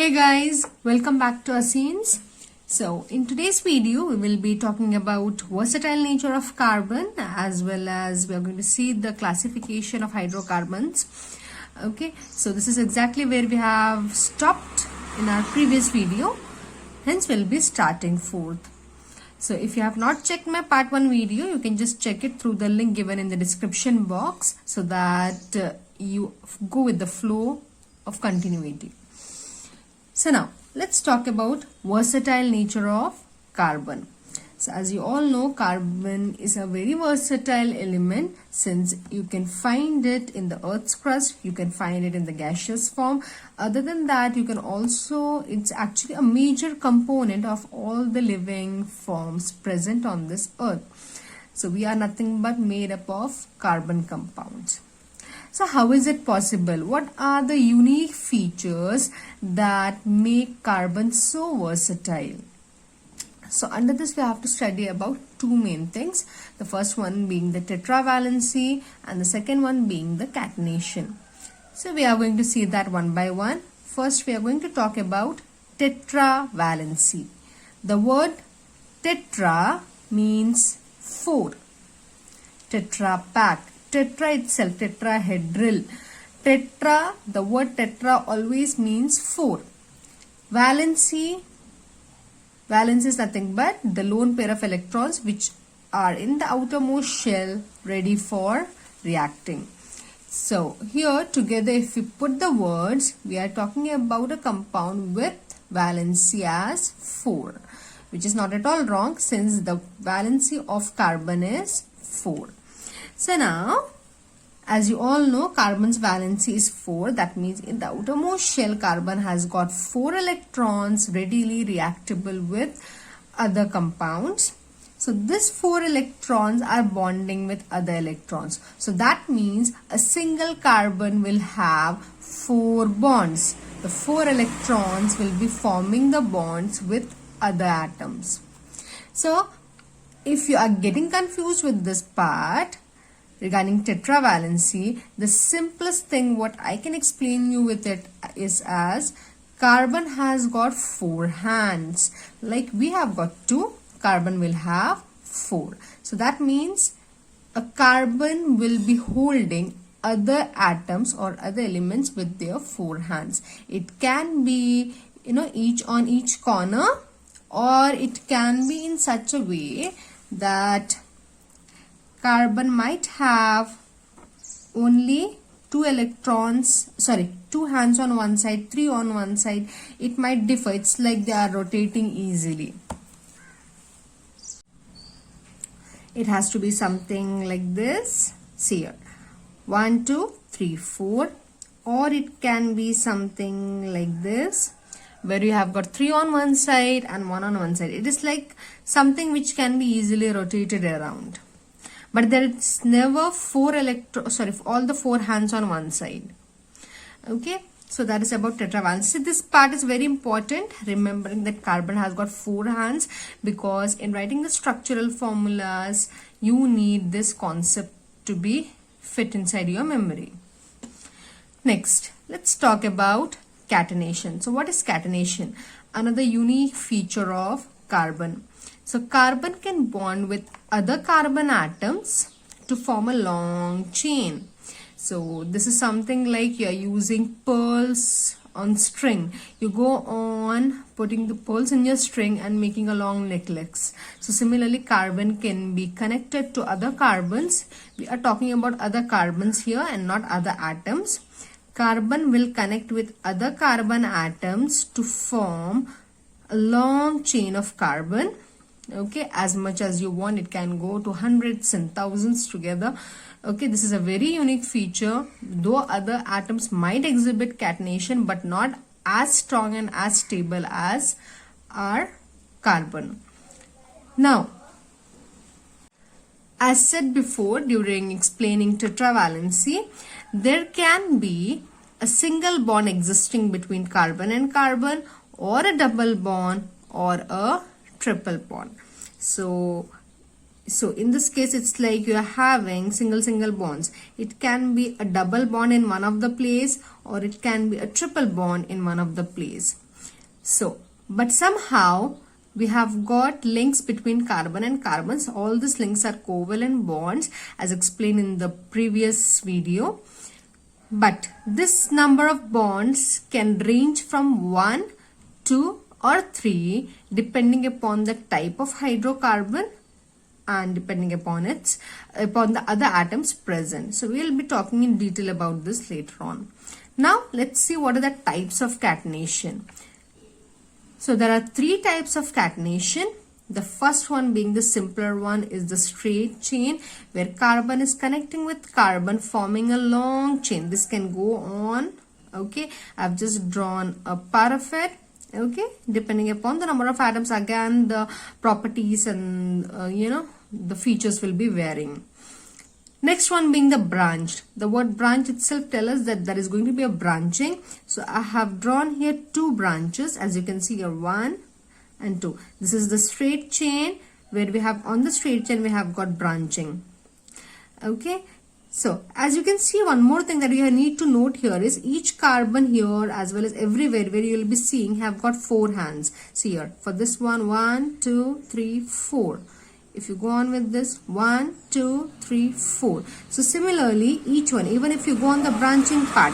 Hey guys, welcome back to Aseen's. So in today's video we will be talking about versatile nature of carbon as well as we are going to see the classification of hydrocarbons. Okay, so this is exactly where we have stopped in our previous video, hence we'll be starting forth. So if you have not checked my part 1 video, you can just check it through the link given in the description box so that you go with the flow of continuity. So now let's talk about versatile nature of carbon. So as you all know, carbon is a very versatile element since you can find it in the Earth's crust, you can find it in the gaseous form. Other than that, you can also, it's actually a major component of all the living forms present on this Earth. So we are nothing but made up of carbon compounds. So how is it possible? What are the unique features that make carbon so versatile? So under this we have to study about two main things. The first one being the tetravalency and the second one being the catenation. So we are going to see that one by one. First we are going to talk about tetravalency. The word tetra means 4. Tetra pack. Tetra itself, tetrahedral. Tetra, the word tetra always means 4. Valency is nothing but the lone pair of electrons which are in the outermost shell ready for reacting. So here together if we put the words, we are talking about a compound with valency as 4, which is not at all wrong since the valency of carbon is 4. So now, as you all know, carbon's valency is 4. That means in the outermost shell, carbon has got 4 electrons readily reactable with other compounds. So these 4 electrons are bonding with other electrons. So that means a single carbon will have 4 bonds. The 4 electrons will be forming the bonds with other atoms. So if you are getting confused with this part, regarding tetravalency, the simplest thing what I can explain you with it is as carbon has got 4 hands. Like we have got 2, carbon will have 4. So that means a carbon will be holding other atoms or other elements with their 4 hands. It can be, each on each corner, or it can be in such a way that carbon might have only 2 hands on one side, 3 on one side. It might differ. It's like they are rotating easily. It has to be something like this. See here. 1, 2, 3, 4. Or it can be something like this, where you have got 3 on one side and 1 on one side. It is like something which can be easily rotated around. But there is never all the 4 hands on one side. Okay, so that is about tetravalency. This part is very important, remembering that carbon has got 4 hands, because in writing the structural formulas, you need this concept to be fit inside your memory. Next, let's talk about catenation. So what is catenation? Another unique feature of carbon. So carbon can bond with other carbon atoms to form a long chain. So this is something like you are using pearls on string. You go on putting the pearls in your string and making a long necklace. So similarly, carbon can be connected to other carbons. We are talking about other carbons here and not other atoms. Carbon will connect with other carbon atoms to form a long chain of carbon. Okay, as much as you want, it can go to hundreds and thousands together. Okay, this is a very unique feature, though other atoms might exhibit catenation but not as strong and as stable as our carbon. Now, as said before during explaining tetravalency, there can be a single bond existing between carbon and carbon, or a double bond, or a triple bond. So in this case, it's like you are having single bonds. It can be a double bond in one of the place, or it can be a triple bond in one of the place. So, but somehow we have got links between carbon and carbons. All these links are covalent bonds as explained in the previous video. But this number of bonds can range from 1, 2 or 3 depending upon the type of hydrocarbon and depending upon the other atoms present. So we will be talking in detail about this later on. Now let's see what are the types of catenation. So there are 3 types of catenation. The first one being the simpler one is the straight chain, where carbon is connecting with carbon forming a long chain. This can go on. Okay, I've just drawn a part of it. Okay, depending upon the number of atoms, again the properties and the features will be varying. Next one being the branched. The word branch itself tells us that there is going to be a branching. So I have drawn here 2 branches, as you can see here, 1 and 2. This is the straight chain, where we have on the straight chain we have got branching. Okay. So as you can see, one more thing that you need to note here is each carbon here as well as everywhere where you will be seeing have got 4 hands. See here, for this one, 1, 2, 3, 4. If you go on with this, 1, 2, 3, 4. So similarly, each one, even if you go on the branching part,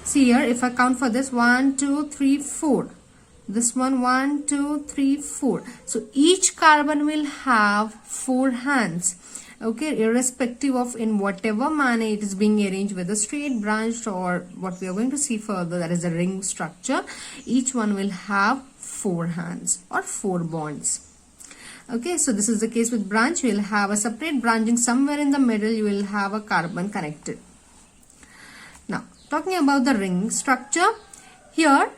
see here, if I count for this, 1, 2, 3, 4. This one, 1, 2, 3, 4. So each carbon will have 4 hands. Okay, irrespective of in whatever manner it is being arranged, whether straight, branched, or what we are going to see further, that is a ring structure. Each one will have 4 hands or 4 bonds. Okay, so this is the case with branch. You will have a separate branching somewhere in the middle. You will have a carbon connected. Now, talking about the ring structure, here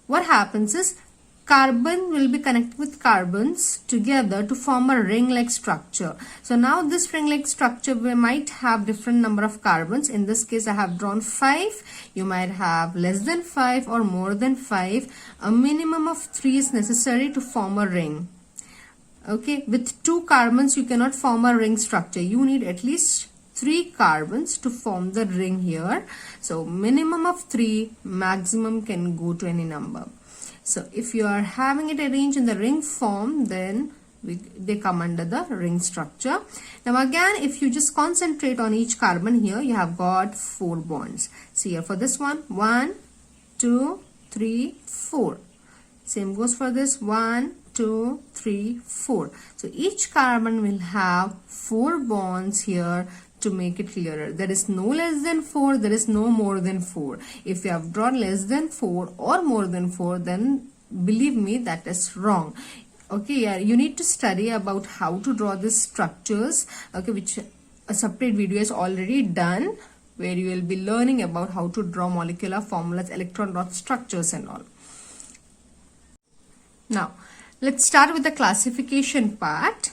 what happens is carbon will be connected with carbons together to form a ring-like structure. So now this ring-like structure, we might have different number of carbons. In this case, I have drawn 5. You might have less than 5 or more than 5. A minimum of 3 is necessary to form a ring. Okay, with 2 carbons you cannot form a ring structure. You need at least 3 carbons to form the ring here. So minimum of 3, maximum can go to any number. So if you are having it arranged in the ring form, then they come under the ring structure. Now again, if you just concentrate on each carbon here, you have got 4 bonds. See here, for this one, 1, 2, 3, 4. Same goes for this, 1, 2, 3, 4. So each carbon will have 4 bonds here. To make it clearer, there is no less than 4, there is no more than 4. If you have drawn less than 4 or more than 4, then believe me, that is wrong. Okay, yeah, you need to study about how to draw these structures, okay, which a separate video is already done, where you will be learning about how to draw molecular formulas, electron dot structures and all. Now let's start with the classification part.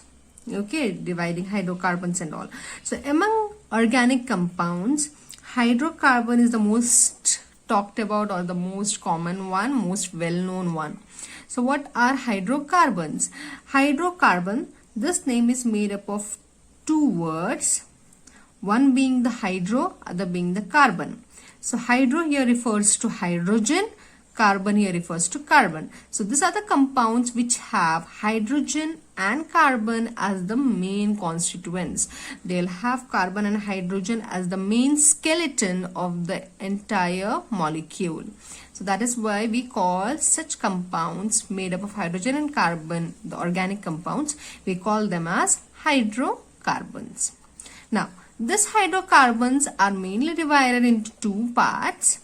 Okay, dividing hydrocarbons and all. So among organic compounds, hydrocarbon is the most talked about or the most common one, most well-known one. So what are hydrocarbons? Hydrocarbon, this name is made up of 2 words, one being the hydro, other being the carbon. So hydro here refers to hydrogen, carbon here refers to carbon. So these are the compounds which have hydrogen and carbon as the main constituents. They'll have carbon and hydrogen as the main skeleton of the entire molecule. So that is why we call such compounds made up of hydrogen and carbon, the organic compounds, we call them as hydrocarbons. Now, these hydrocarbons are mainly divided into 2 parts,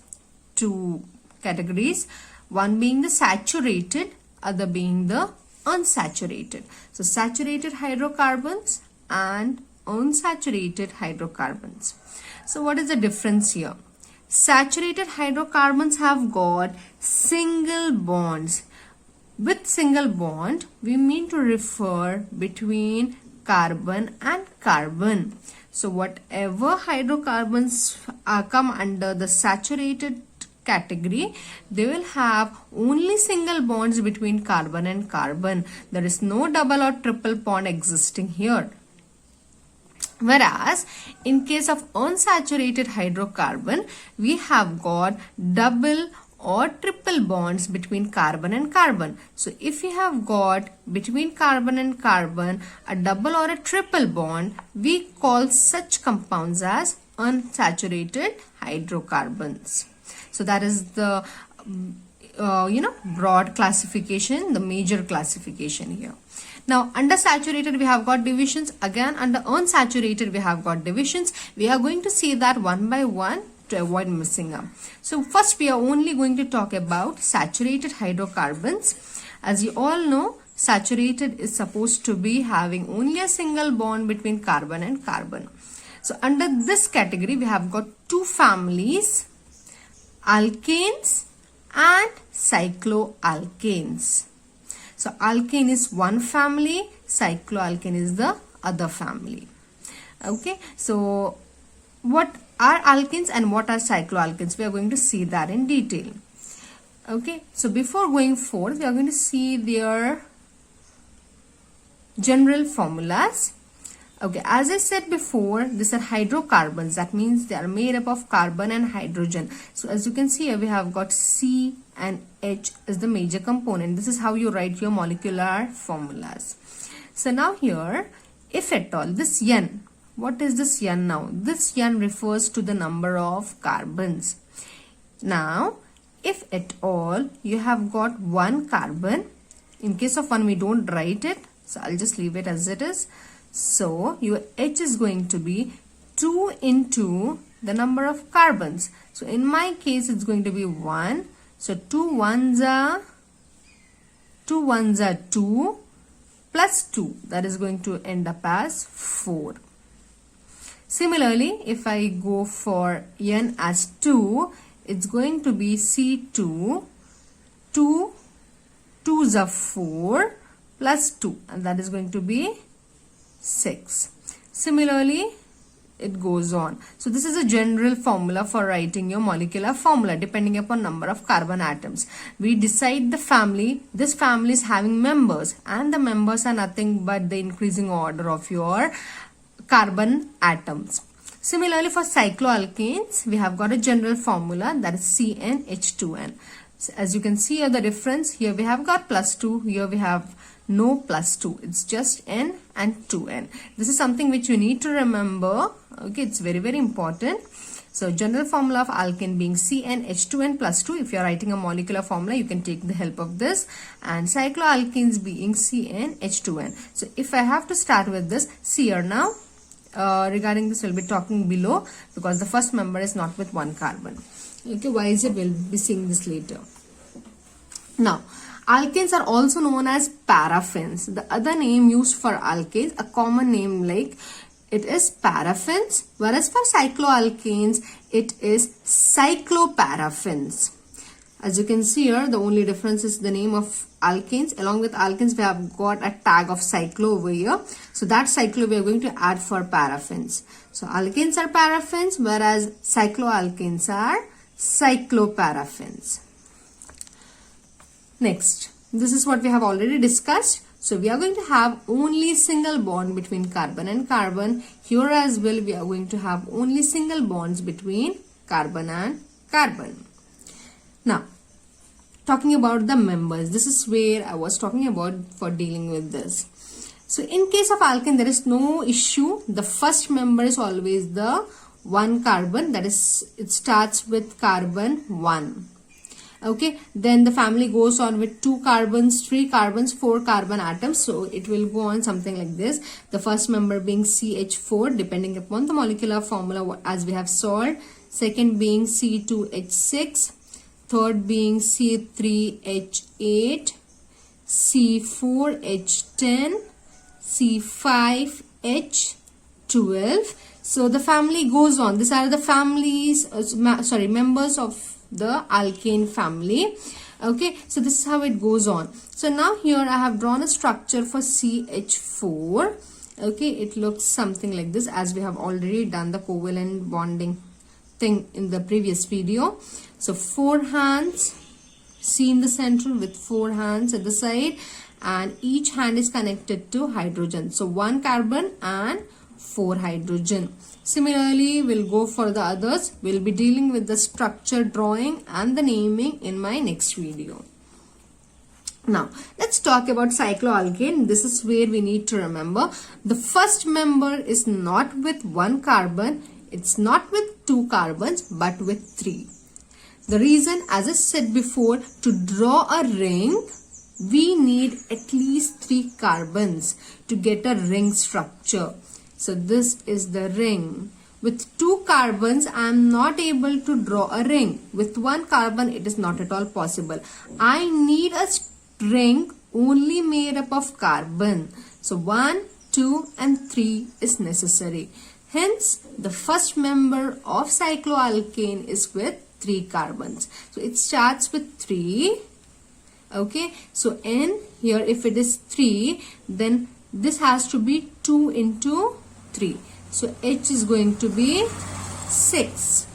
2 categories, one being the saturated, other being the unsaturated. So saturated hydrocarbons and unsaturated hydrocarbons. So what is the difference here? Saturated hydrocarbons have got single bonds. With single bond, we mean to refer between carbon and carbon. So whatever hydrocarbons come under the saturated category, they will have only single bonds between carbon and carbon. There is no double or triple bond existing here. Whereas in case of unsaturated hydrocarbon, we have got double or triple bonds between carbon and carbon. So if we have got between carbon and carbon a double or a triple bond, we call such compounds as unsaturated hydrocarbons. So that is the broad classification, the major classification here. Now under saturated we have got divisions. Again under unsaturated we have got divisions. We are going to see that one by one to avoid missing up. So first we are only going to talk about saturated hydrocarbons. As you all know, saturated is supposed to be having only a single bond between carbon and carbon. So under this category we have got two families, alkanes and cycloalkanes. So alkane is one family, cycloalkane is the other family. Okay, so what are alkanes and what are cycloalkanes? We are going to see that in detail. Okay, so before going forward, we are going to see their general formulas. Okay, as I said before, these are hydrocarbons. That means they are made up of carbon and hydrogen. So as you can see here, we have got C and H as the major component. This is how you write your molecular formulas. So now here, if at all, this N, what is this N now? This N refers to the number of carbons. Now, if at all you have got one carbon, in case of one we don't write it, so I'll just leave it as it is. So your H is going to be 2 into the number of carbons. So in my case it's going to be 1. So 2 ones are 2 plus 2. That is going to end up as 4. Similarly, if I go for N as 2, it's going to be C2. 2 2s are 4 plus 2, and that is going to be 6. Similarly, it goes on. So this is a general formula for writing your molecular formula depending upon number of carbon atoms. We decide the family. This family is having members, and the members are nothing but the increasing order of your carbon atoms. Similarly, for cycloalkanes, we have got a general formula, that is CnH2n. So as you can see here, the difference here we have got plus 2, here we have no plus 2. It's just N and 2N. This is something which you need to remember. Okay, it's very, very important. So general formula of alkane being CnH2n plus 2. If you are writing a molecular formula, you can take the help of this. And cycloalkanes being CnH2n. So if I have to start with this, see here now. Regarding this, we'll be talking below because the first member is not with one carbon. Okay, why is it? We'll be seeing this later. Now, alkanes are also known as paraffins. The other name used for alkanes, a common name like it is paraffins, whereas for cycloalkanes, it is cycloparaffins. As you can see here, the only difference is the name of alkanes. Along with alkanes, we have got a tag of cyclo over here. So that cyclo we are going to add for paraffins. So alkanes are paraffins, whereas cycloalkanes are cycloparaffins. Next, this is what we have already discussed. So we are going to have only single bond between carbon and carbon. Here as well, we are going to have only single bonds between carbon and carbon. Now, talking about the members, this is where I was talking about for dealing with this. So in case of alkane, there is no issue. The first member is always the one carbon, that is, it starts with carbon 1. Okay, then the family goes on with 2 carbons, 3 carbons, 4 carbon atoms. So it will go on something like this. The first member being CH4 depending upon the molecular formula as we have solved. Second being C2H6. Third being C3H8. C4H10. C5H12. So the family goes on. These are the families, members of the alkane family. Okay, so this is how it goes on. So now here I have drawn a structure for CH4. Okay, it looks something like this, as we have already done the covalent bonding thing in the previous video. So 4 hands, C in the center with 4 hands at the side, and each hand is connected to hydrogen. So 1 carbon and 4 hydrogen. Similarly, we'll go for the others. We'll be dealing with the structure drawing and the naming in my next video. Now, let's talk about cycloalkane. This is where we need to remember the first member is not with 1 carbon, it's not with 2 carbons, but with 3. The reason, as I said before, to draw a ring, we need at least 3 carbons to get a ring structure. So this is the ring. With 2 carbons, I am not able to draw a ring. With 1 carbon, it is not at all possible. I need a ring only made up of carbon. So 1, 2 and 3 is necessary. Hence, the first member of cycloalkane is with 3 carbons. So it starts with 3. Okay, so N here, if it is 3, then this has to be 2 into 3. So H is going to be 6.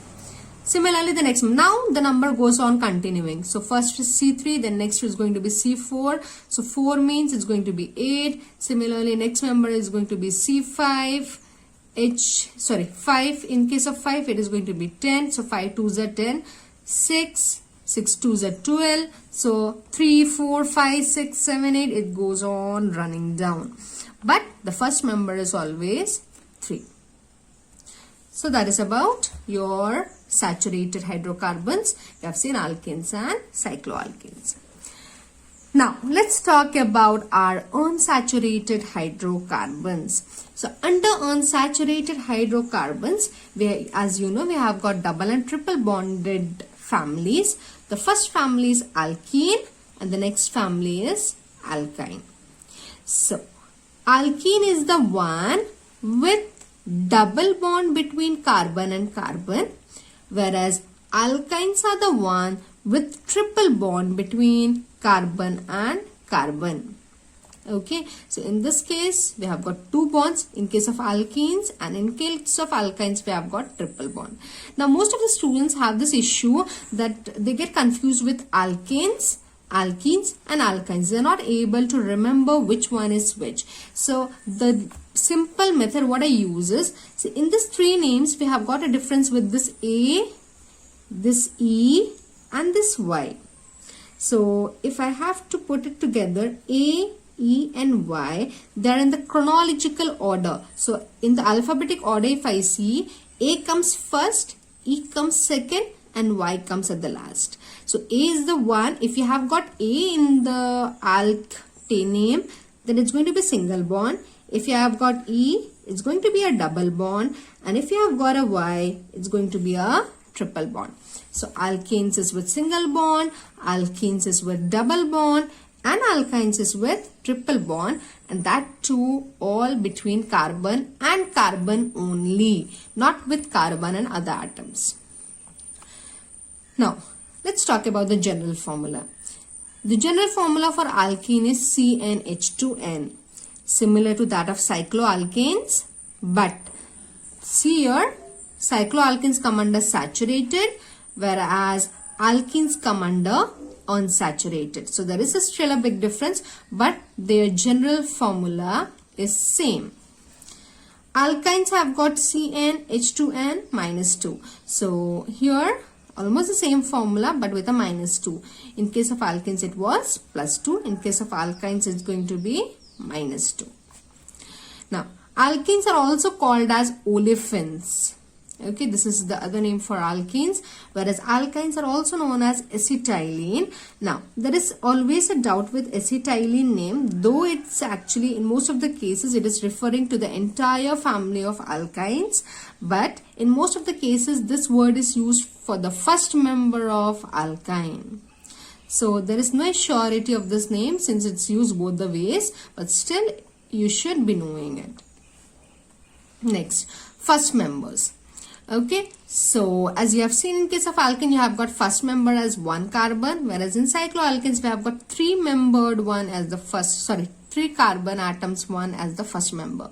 Similarly, the next, now the number goes on continuing. So first is C3, then next is going to be C4. So 4 means it's going to be 8. Similarly, next member is going to be C5. 5. In case of 5, it is going to be 10. So 5 2s are 10. 6 2s are 12. So 3, 4, 5, 6, 7, 8. It goes on running down. But the first member is always 3. So that is about your saturated hydrocarbons. We have seen alkanes and cycloalkanes. Now, let's talk about our unsaturated hydrocarbons. So, under unsaturated hydrocarbons, as you know, we have got double and triple bonded families. The first family is alkene and the next family is alkyne. So, alkene is the one with double bond between carbon and carbon, whereas alkynes are the one with triple bond between carbon and carbon. Okay, so in this case we have got 2 bonds in case of alkenes, and in case of alkynes we have got triple bond. Now most of the students have this issue that they get confused with alkenes and alkynes. They are not able to remember which one is which. So the simple method what I use is, so in these 3 names we have got a difference with this A, this E and this Y. So if I have to put it together, A, E and Y, they are in the chronological order. So in the alphabetic order, if I see, A comes first, E comes second and Y comes at the last. So A is the one. If you have got A in the alkane name, then it's going to be single bond. If you have got E, it's going to be a double bond. And if you have got a Y, it's going to be a triple bond. So alkanes is with single bond, alkenes is with double bond, and alkynes is with triple bond, and that too all between carbon and carbon only, not with carbon and other atoms. Now, let's talk about the general formula. The general formula for alkene is CnH2n, similar to that of cycloalkanes, but see here, cycloalkanes come under saturated, whereas alkenes come under unsaturated. So there is still a big difference, but their general formula is same. Alkynes have got CnH2n minus 2. So here almost the same formula but with a minus 2. In case of alkenes it was plus 2. In case of alkynes it's going to be minus 2. Now alkenes are also called as olefins. Okay, this is the other name for alkenes, whereas alkynes are also known as acetylene. Now, there is always a doubt with acetylene name, though it's actually in most of the cases it is referring to the entire family of alkynes, but in most of the cases this word is used for the first member of alkyne. So, there is no surety of this name since it's used both the ways, but still you should be knowing it. Next, first members. Okay, so as you have seen in case of alkene, you have got first member as 1 carbon, whereas in cycloalkanes we have got 3 membered one as the first, 3 carbon atoms one as the first member.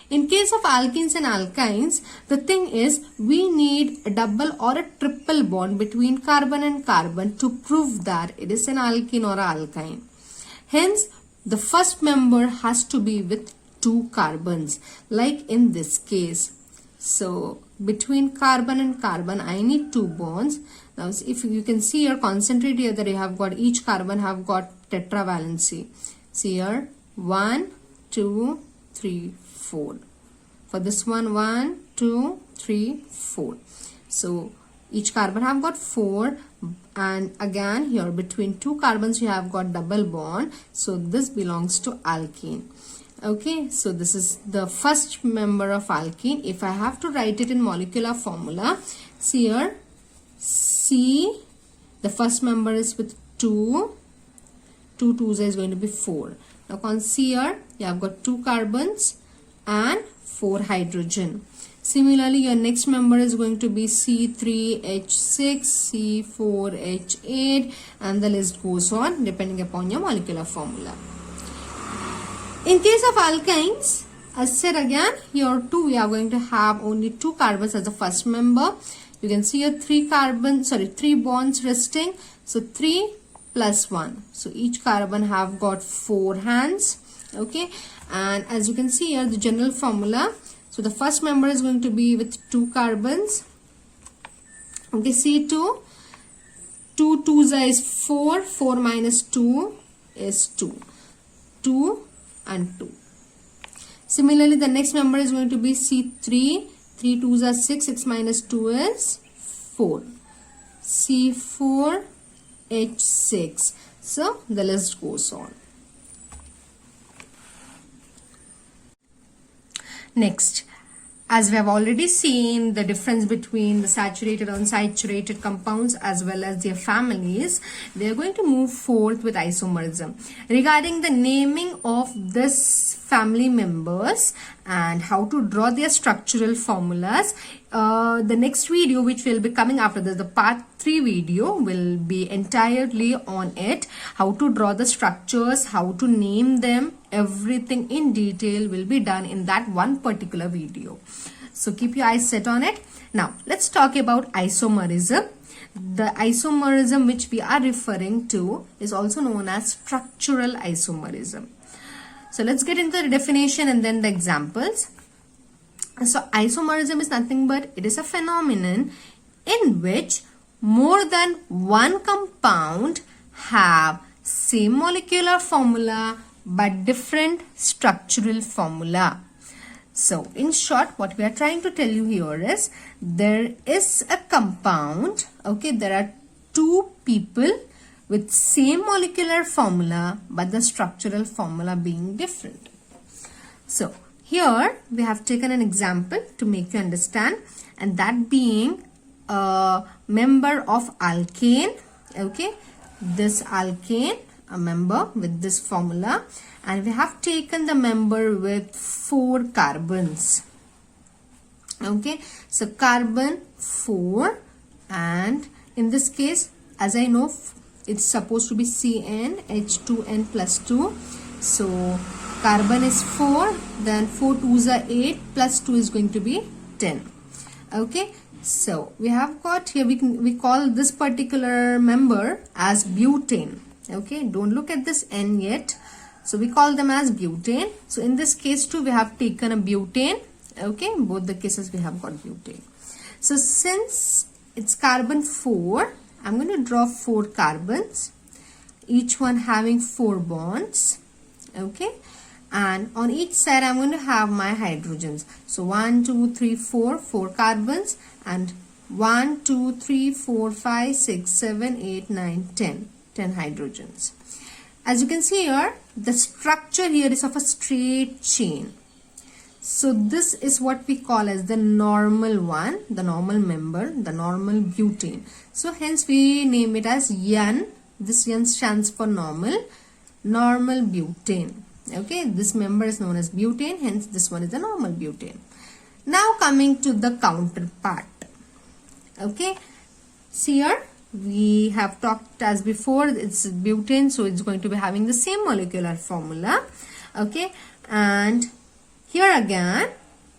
In case of alkenes and alkynes, the thing is we need a double or a triple bond between carbon and carbon to prove that it is an alkene or an alkyne. Hence, the first member has to be with 2 carbons, like in this case. So between carbon and carbon I need 2 bonds. Now if you can see here, concentrate here that you have got each carbon have got tetravalency. See here, 1 2 3 4. For this one, 1 2 3 4. So each carbon have got 4, and again here between 2 carbons you have got double bond, so this belongs to alkene. Okay, so this is the first member of alkene. If I have to write it in molecular formula, see here, C, the first member is with 2 2's is going to be 4. Now consider you have got 2 carbons and 4 hydrogen. Similarly, your next member is going to be C3H6, C4H8, and the list goes on depending upon your molecular formula. In case of alkynes, as said again, here too we are going to have only 2 carbons as the first member. You can see here 3 bonds resting. So 3 plus 1. So each carbon have got 4 hands. Okay, and as you can see here, the general formula. So the first member is going to be with 2 carbons. Okay, C2. 2 2's is 4. 4 minus 2 is 2. 2 and 2. Similarly, the next member is going to be C3. 3 2's are 6. 6 minus 2 is 4. C4 H6. So the list goes on. Next, as we have already seen the difference between the saturated and unsaturated compounds as well as their families, we are going to move forth with isomerism. Regarding the naming of this family members and how to draw their structural formulas, the next video which will be coming after this, the part 3 video, will be entirely on it. How to draw the structures, how to name them, everything in detail will be done in that one particular video. So keep your eyes set on it. Now let's talk about isomerism. The isomerism which we are referring to is also known as structural isomerism. So let's get into the definition and then the examples. So isomerism is nothing but it is a phenomenon in which more than one compound have same molecular formula but different structural formula. So in short, what we are trying to tell you here is there is a compound, okay, there are 2 people with same molecular formula but the structural formula being different. So here we have taken an example to make you understand, and that being a member of alkane. Okay, this alkane, a member with this formula, and we have taken the member with 4 carbons. Okay, so carbon 4, and in this case, as I know, it's supposed to be CN H2N plus 2. So carbon is 4, then 4 2's are 8, plus 2 is going to be 10. Okay, so we have got here, we call this particular member as butane. Okay, don't look at this N yet. So we call them as butane. So in this case too, we have taken a butane. Okay, in both the cases we have got butane. So since it's carbon 4, I'm going to draw 4 carbons, each one having 4 bonds. Okay, and on each side I'm going to have my hydrogens. So 1 2 3 4 carbons, and 1 2 3 4 5 6 7 8 9 10 hydrogens. As you can see here, the structure here is of a straight chain. So this is what we call as the normal one, the normal member, the normal butane. So hence we name it as N. This N stands for normal butane. Okay, this member is known as butane, hence this one is the normal butane. Now coming to the counterpart. Okay, see here, we have talked as before, it's butane, so it's going to be having the same molecular formula. Okay, and here again,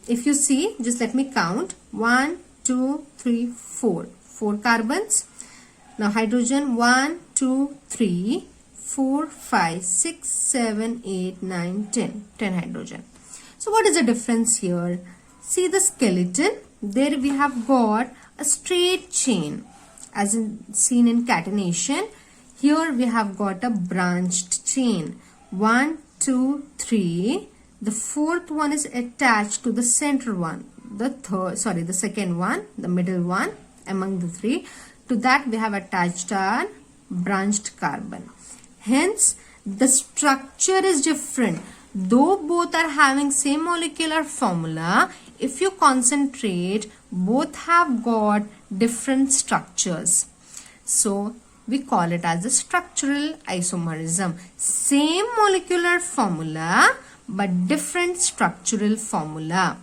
if you see, just let me count, 1 2 3 4 carbons. Now hydrogen 1 2 3 4 5 6 7 8 9 10 hydrogen. So what is the difference here? See the skeleton. There we have got a straight chain as seen in catenation. Here we have got a branched chain. 1, 2, 3. The fourth one is attached to the center one. The second one, the middle one among the three. To that we have attached a branched carbon. Hence, the structure is different. Though both are having same molecular formula, if you concentrate, both have got different structures. So, we call it as a structural isomerism. Same molecular formula, but different structural formula.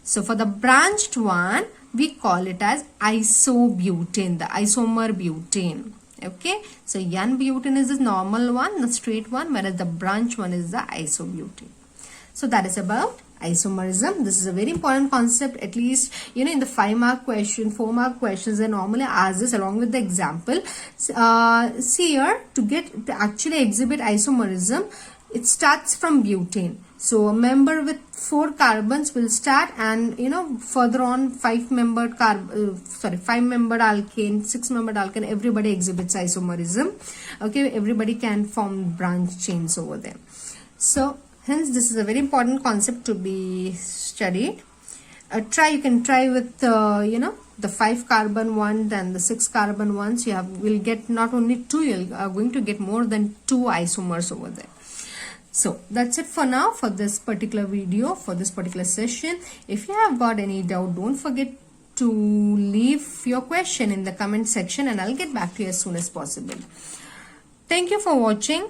So, for the branched one, we call it as isobutane, the isomer butane. Okay, so N-butane is the normal one, the straight one, whereas the branch one is the isobutane. So that is about isomerism. This is a very important concept. At least, you know, in the 5-mark question, 4-mark questions, they normally ask this along with the example. See here, to actually exhibit isomerism, it starts from butane. So a member with 4 carbons will start, and you know, further on 5-membered alkane, 6-membered alkane, everybody exhibits isomerism. Okay, everybody can form branch chains over there. So hence this is a very important concept to be studied. You can try with you know, the 5 carbon one and the 6 carbon ones. Will get not only 2, you are going to get more than 2 isomers over there. So that's it for now for this particular video, for this particular session. If you have got any doubt, don't forget to leave your question in the comment section and I'll get back to you as soon as possible. Thank you for watching.